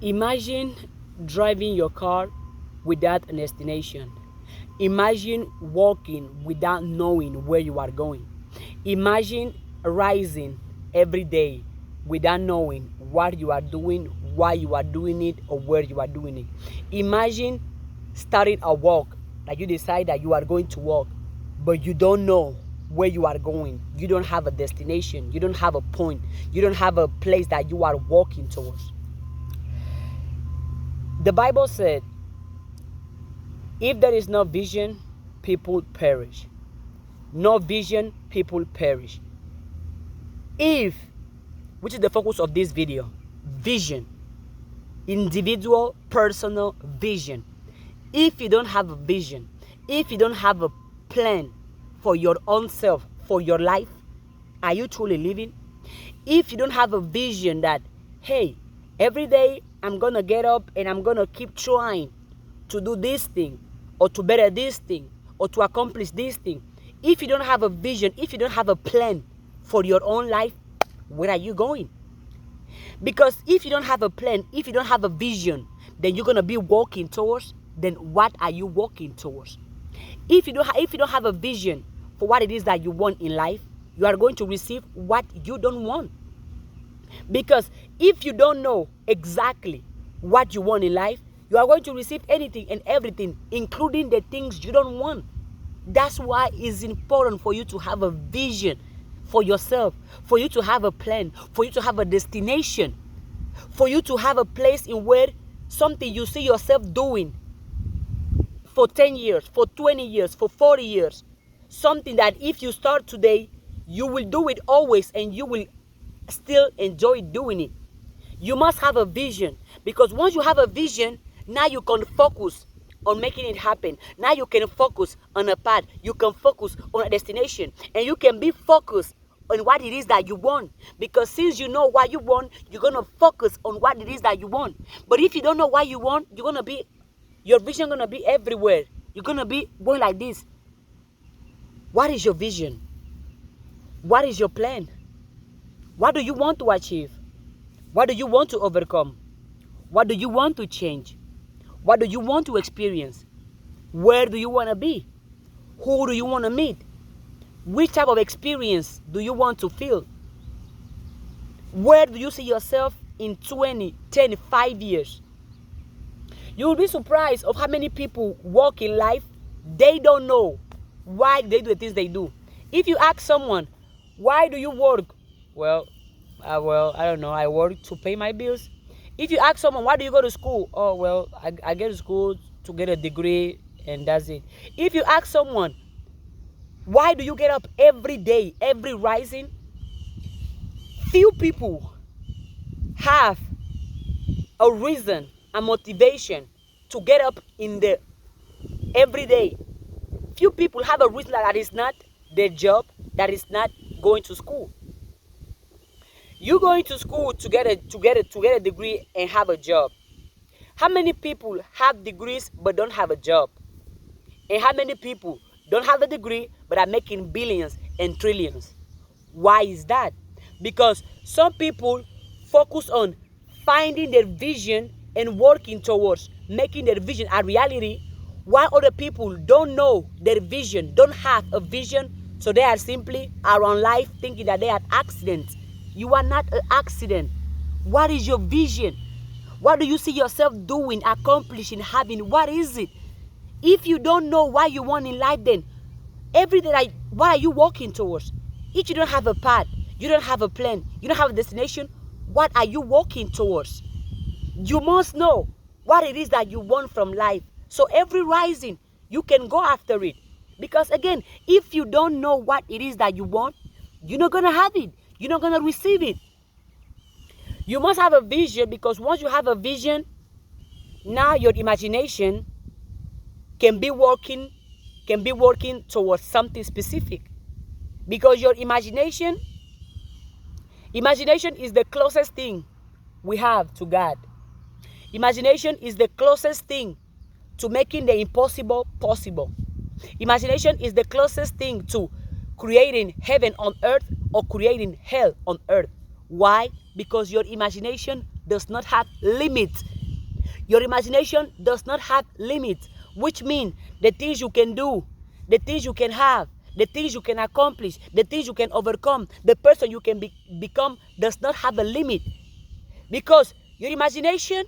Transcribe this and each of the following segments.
Imagine driving your car without a destination. Imagine walking without knowing where you are going. Imagine rising every day without knowing what you are doing, why you are doing it, or where you are doing it. Imagine starting a walk that you decide that you are going to walk, but you don't know where you are going. You don't have a destination. You don't have a point. You don't have a place that you are walking towards. The Bible said, if there is no vision, people perish. No vision, people perish. If, which is the focus of this video, vision, individual, personal vision. If you don't have a vision, if you don't have a plan for your own self, for your life, are you truly living? If you don't have a vision that, hey, every day I'm going to get up and I'm going to keep trying to do this thing or to better this thing or to accomplish this thing. If you don't have a vision, if you don't have a plan for your own life, where are you going? Because if you don't have a plan, if you don't have a vision, then you're going to be walking towards, then what are you walking towards? If you don't have a vision for what it is that you want in life, you are going to receive what you don't want. Because if you don't know exactly what you want in life, you are going to receive anything and everything, including the things you don't want. That's why it's important for you to have a vision for yourself, for you to have a plan, for you to have a destination, for you to have a place in where something you see yourself doing for 10 years, for 20 years, for 40 years. Something that if you start today, you will do it always and you will still enjoy doing it. You must have a vision, because once you have a vision, now you can focus on making it happen. Now you can focus on a path. You can focus on a destination, and you can be focused on what it is that you want. Because since you know what you want, you're going to focus on what it is that you want. But if you don't know what you want, your vision going to be everywhere. You're going to be going like this. What is your vision? What is your plan? What do you want to achieve? What do you want to overcome? What do you want to change? What do you want to experience? Where do you want to be? Who do you want to meet? Which type of experience do you want to feel? Where do you see yourself in 20, 10, 5 years? You will be surprised of how many people walk in life. They don't know why they do the things they do. If you ask someone, why do you work? Well, I don't know. I work to pay my bills. If you ask someone, why do you go to school? Oh, well, I get to school to get a degree, and that's it. If you ask someone, why do you get up every day, every rising? Few people have a reason, a motivation to get up in the every day. Few people have a reason that is not their job, that is not going to school. You going to school to get a degree and have a job. How many people have degrees but don't have a job? And how many people don't have a degree but are making billions and trillions? Why is that? Because some people focus on finding their vision and working towards making their vision a reality, while other people don't know their vision, don't have a vision, so they are simply around life thinking that they are accidents. You are not an accident. What is your vision? What do you see yourself doing, accomplishing, having? What is it? If you don't know what you want in life, then every day, what are you walking towards? If you don't have a path, you don't have a plan, you don't have a destination, what are you walking towards? You must know what it is that you want from life. So every rising, you can go after it. Because again, if you don't know what it is that you want, you're not going to have it. You're not going to receive it. You must have a vision, because once you have a vision, now your imagination can be working towards something specific. Because your imagination is the closest thing we have to God. Imagination is the closest thing to making the impossible possible. Imagination is the closest thing to creating heaven on earth or creating hell on earth. Why? Because your imagination does not have limits. Your imagination does not have limits, which means the things you can do, the things you can have, the things you can accomplish, the things you can overcome, the person you can become does not have a limit. Because your imagination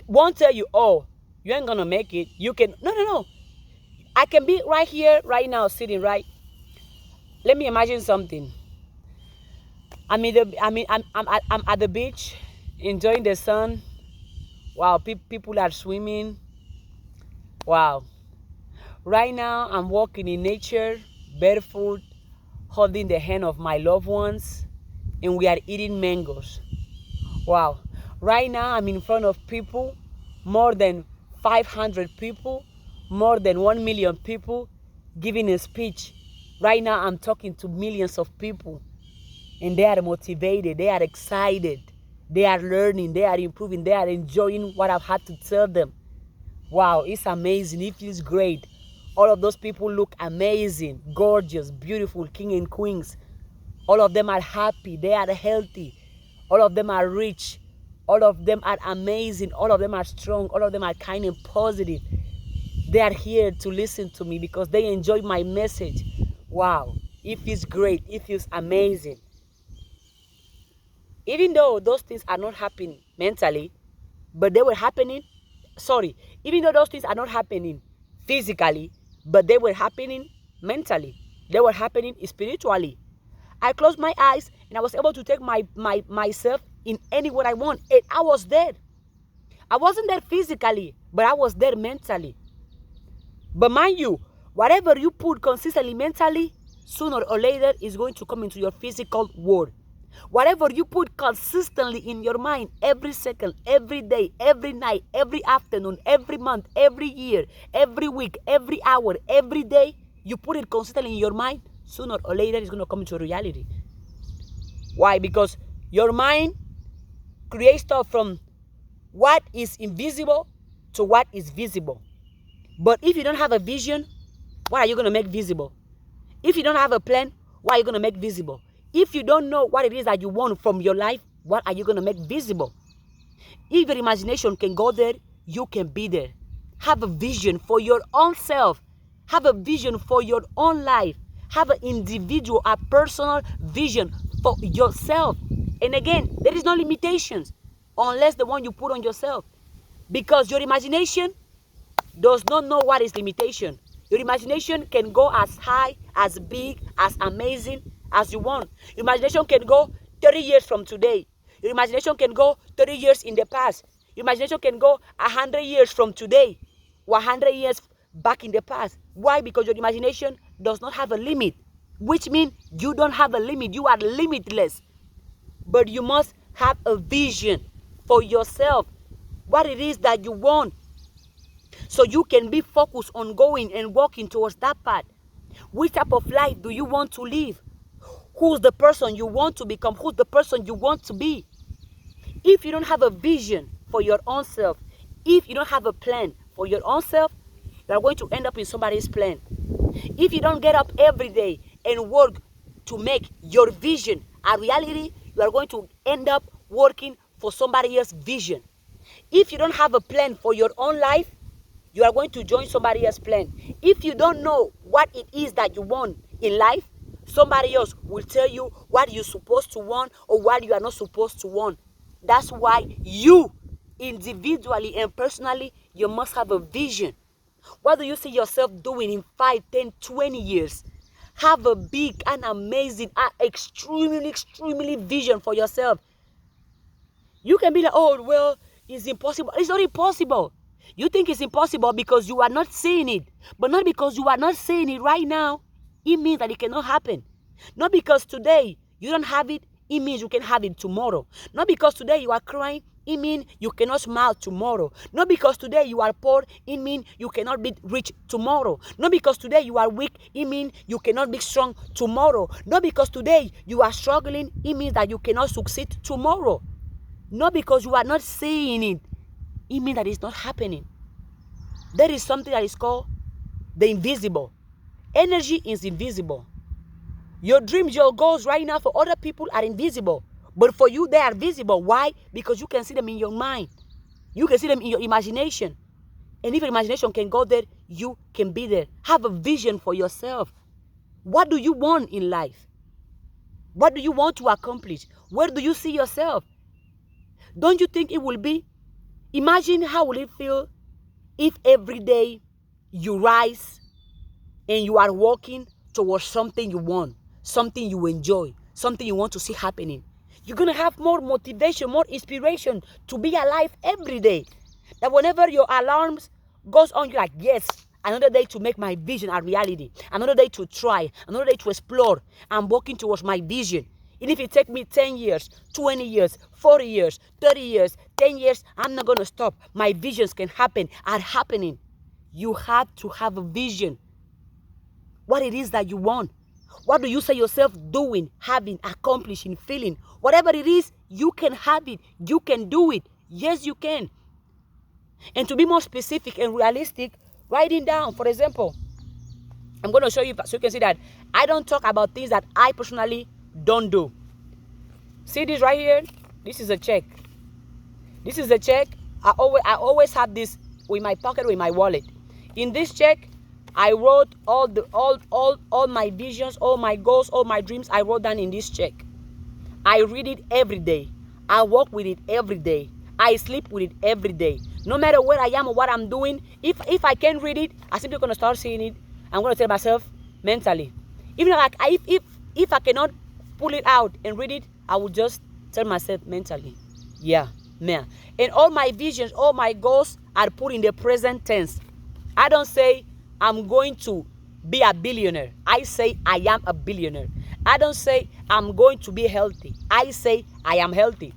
won't tell you, oh, you ain't gonna make it. You can, no. I can be right here, right now, sitting right. Let me imagine something. I'm at the beach, enjoying the sun. Wow, people are swimming. Wow. Right now, I'm walking in nature, barefoot, holding the hand of my loved ones, and we are eating mangoes. Wow. Right now, I'm in front of people, more than 500 people, more than 1 million people, giving a speech. Right now, I'm talking to millions of people, and they are motivated, they are excited, they are learning, they are improving, they are enjoying what I've had to tell them. Wow, it's amazing. It feels great. All of those people look amazing, gorgeous, beautiful, king and queens. All of them are happy. They are healthy. All of them are rich. All of them are amazing. All of them are strong. All of them are kind and positive. They are here to listen to me because they enjoy my message. Wow, it feels great. It feels amazing. Even though those things are not happening mentally, but they were happening, even though those things are not happening physically, but they were happening mentally. They were happening spiritually. I closed my eyes and I was able to take myself in anywhere I want. And I was there. I wasn't there physically, but I was there mentally. But mind you, whatever you put consistently mentally, sooner or later is going to come into your physical world. Whatever you put consistently in your mind, every second, every day, every night, every afternoon, every month, every year, every week, every hour, every day, you put it consistently in your mind, sooner or later it's going to come into reality. Why? Because your mind creates stuff from what is invisible to what is visible. But if you don't have a vision, what are you going to make visible? If you don't have a plan, what are you going to make visible? If you don't know what it is that you want from your life, what are you going to make visible? If your imagination can go there, you can be there. Have a vision for your own self. Have a vision for your own life. Have an individual, a personal vision for yourself. And again, there is no limitations unless the one you put on yourself. Because your imagination does not know what is limitation. Your imagination can go as high, as big, as amazing as you want. Your imagination can go 30 years from today. Your imagination can go 30 years in the past. Your imagination can go 100 years from today, 100 years back in the past. Why? Because your imagination does not have a limit, which means you don't have a limit. You are limitless. But you must have a vision for yourself, what it is that you want, so you can be focused on going and walking towards that path. Which type of life do you want to live? Who's the person you want to become? Who's the person you want to be? If you don't have a vision for your own self, if you don't have a plan for your own self, you are going to end up in somebody's plan. If you don't get up every day and work to make your vision a reality, you are going to end up working for somebody else's vision. If you don't have a plan for your own life, you are going to join somebody else's plan. If you don't know what it is that you want in life, somebody else will tell you what you're supposed to want or what you are not supposed to want. That's why you, individually and personally, you must have a vision. What do you see yourself doing in 5, 10, 20 years? Have a big and amazing, extremely vision for yourself. You can be like, oh, well, it's impossible. It's not impossible. You think it's impossible because you are not seeing it. But not because you are not seeing it right now, it means that it cannot happen. Not because today you don't have it, it means you can have it tomorrow. Not because today you are crying, it means you cannot smile tomorrow. Not because today you are poor, it means you cannot be rich tomorrow. Not because today you are weak, it means you cannot be strong tomorrow. Not because today you are struggling, it means that you cannot succeed tomorrow. Not because you are not seeing it, it means that it's not happening. There is something that is called the invisible. Energy is invisible. Your dreams, your goals right now for other people are invisible. But for you, they are visible. Why? Because you can see them in your mind. You can see them in your imagination. And if your imagination can go there, you can be there. Have a vision for yourself. What do you want in life? What do you want to accomplish? Where do you see yourself? Don't you think it will be? Imagine how will it feel if every day you rise and you are walking towards something you want, something you enjoy, something you want to see happening. You're going to have more motivation, more inspiration to be alive every day. That whenever your alarms goes on, you're like, yes, another day to make my vision a reality. Another day to try. Another day to explore. I'm walking towards my vision. And if it takes me 10 years, 20 years, 40 years, 30 years, 10 years, I'm not going to stop. My visions can happen, are happening. You have to have a vision. What it is that you want. What do you see yourself doing, having, accomplishing, feeling? Whatever it is, you can have it. You can do it. Yes, you can. And to be more specific and realistic, writing down, for example, I'm going to show you so you can see that I don't talk about things that I personally don't do. See this right here? This is a check. This is a check. I always have this in my pocket or in my wallet. In this check, I wrote all my visions, all my goals, all my dreams. I wrote down in this check. I read it every day. I walk with it every day. I sleep with it every day. No matter where I am or what I'm doing, if I can't read it, I'm simply going to start seeing it. I'm going to tell myself mentally. Even like if I cannot pull it out and read it, I will just tell myself mentally, yeah, man. And all my visions, all my goals are put in the present tense. I don't say I'm going to be a billionaire. I say I am a billionaire. I don't say I'm going to be healthy. I say I am healthy.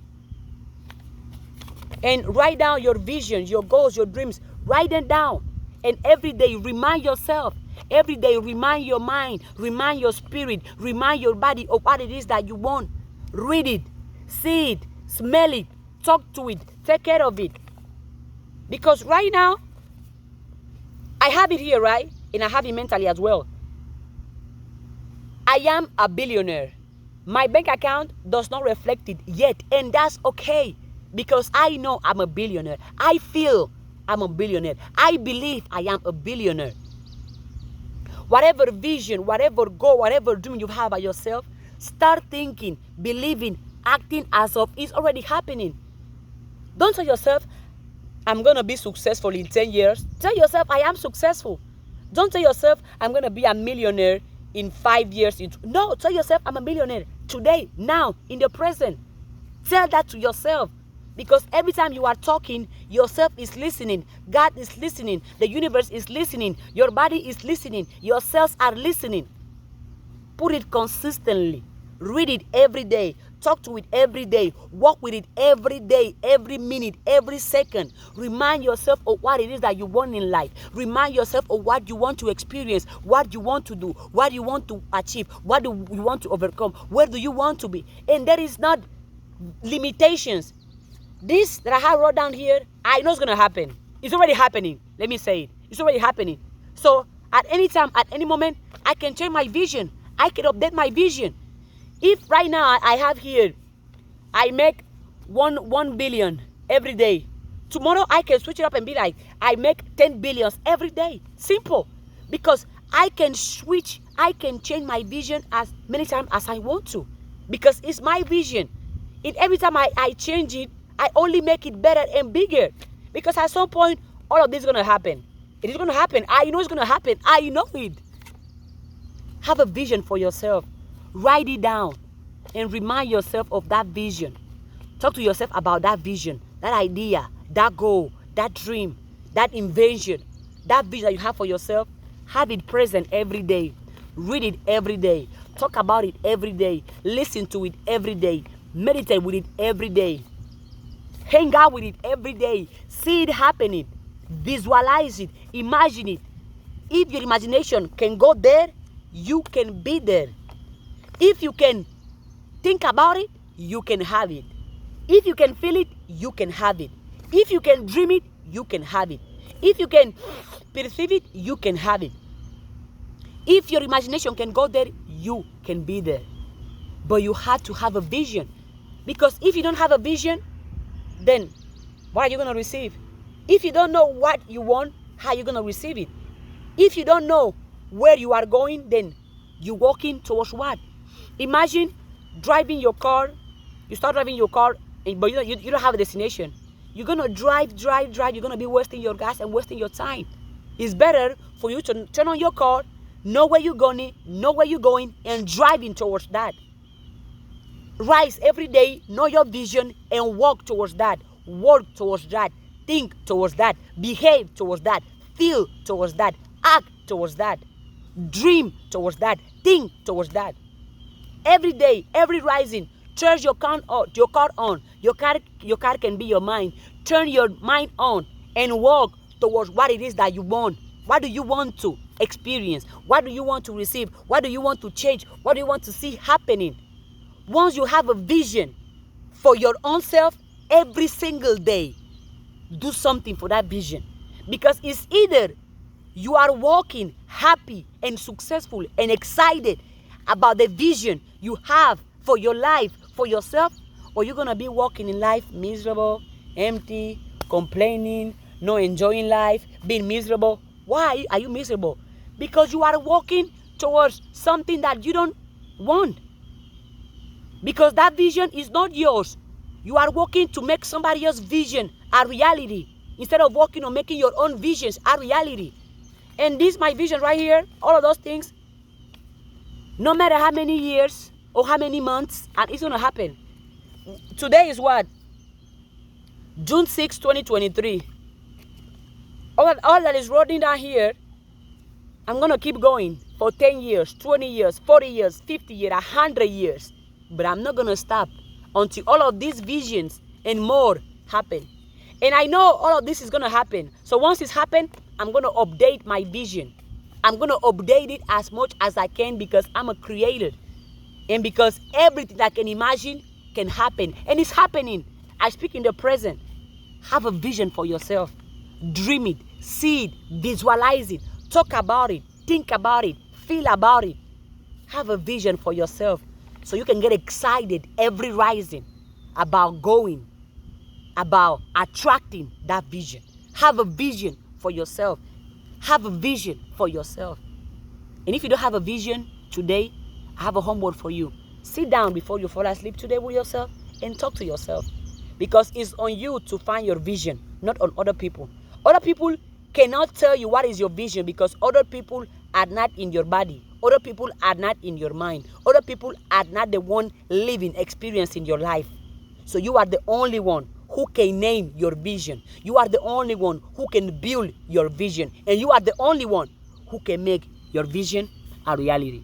And write down your visions, your goals, your dreams. Write them down. And every day remind yourself. Every day remind your mind, remind your spirit, remind your body of what it is that you want. Read it, see it, smell it, talk to it, take care of it. Because right now, I have it here, right? And I have it mentally as well. I am a billionaire. My bank account does not reflect it yet, and that's okay. Because I know I'm a billionaire. I feel I'm a billionaire. I believe I am a billionaire. Whatever vision, whatever goal, whatever dream you have by yourself, start thinking, believing, acting as if it's already happening. Don't tell yourself, I'm going to be successful in 10 years. Tell yourself, I am successful. Don't tell yourself, I'm going to be a millionaire in 5 years. No, tell yourself, I'm a millionaire today, now, in the present. Tell that to yourself. Because every time you are talking, yourself is listening. God is listening. The universe is listening. Your body is listening. Your cells are listening. Put it consistently. Read it every day. Talk to it every day. Walk with it every day, every minute, every second. Remind yourself of what it is that you want in life. Remind yourself of what you want to experience, what you want to do, what you want to achieve, what do you want to overcome, where do you want to be. And there is not limitations. This that I have wrote down here, I know it's going to happen. It's already happening. Let me say it. It's already happening. So at any time, at any moment, I can change my vision. I can update my vision. If right now I have here, I make 1 billion every day. Tomorrow I can switch it up and be like, I make 10 billions every day. Simple. Because I can switch, I can change my vision as many times as I want to. Because it's my vision. And every time I change it, I only make it better and bigger. Because at some point, all of this is going to happen. It is going to happen. I know it's going to happen. I know it. Have a vision for yourself. Write it down. And remind yourself of that vision. Talk to yourself about that vision, that idea, that goal, that dream, that invention, that vision that you have for yourself. Have it present every day. Read it every day. Talk about it every day. Listen to it every day. Meditate with it every day. Hang out with it every day. See it happening. Visualize it. Imagine it. If your imagination can go there, you can be there. If you can think about it, you can have it. If you can feel it, you can have it. If you can dream it, you can have it. If you can perceive it, you can have it. If your imagination can go there, you can be there. But you have to have a vision. Because if you don't have a vision, then What are you going to receive? If you don't know what you want, how are you going to receive it? If you don't know where you are going, then you're walking towards what? Imagine driving your car. You start driving your car, but you don't have a destination. You're going to drive. You're going to be wasting your gas and wasting your time. It's better for you to turn on your car, know where you're going, and driving towards that. Rise every day, know your vision, and walk towards that. Work towards that. Think towards that. Behave towards that. Feel towards that. Act towards that. Dream towards that. Think towards that. Every day, every rising, turn your car on. Your car can be your mind. Turn your mind on and walk towards what it is that you want. What do you want to experience? What do you want to receive? What do you want to change? What do you want to see happening? Once you have a vision for your own self, every single day, do something for that vision. Because it's either you are walking happy and successful and excited about the vision you have for your life, for yourself, or you're going to be walking in life miserable, empty, complaining, not enjoying life, being miserable. Why are you miserable? Because you are walking towards something that you don't want. Because that vision is not yours. You are working to make somebody else's vision a reality instead of working on making your own visions a reality. And this my vision right here, all of those things, no matter how many years or how many months, and it's going to happen. Today is what? June 6, 2023. All that is rolling down here, I'm going to keep going for 10 years, 20 years, 40 years, 50 years, 100 years. But I'm not going to stop until all of these visions and more happen. And I know all of this is going to happen. So once it's happened, I'm going to update my vision. I'm going to update it as much as I can because I'm a creator. And because everything I can imagine can happen. And it's happening. I speak in the present. Have a vision for yourself. Dream it. See it. Visualize it. Talk about it. Think about it. Feel about it. Have a vision for yourself. So you can get excited every rising about going, about attracting that vision. Have a vision for yourself. Have a vision for yourself. And if you don't have a vision today, I have a homework for you. Sit down before you fall asleep today with yourself and talk to yourself. Because it's on you to find your vision, not on other people. Other people cannot tell you what is your vision because other people are not in your body. Other people are not in your mind. Other people are not the one living, experiencing your life. So you are the only one who can name your vision. You are the only one who can build your vision. And you are the only one who can make your vision a reality.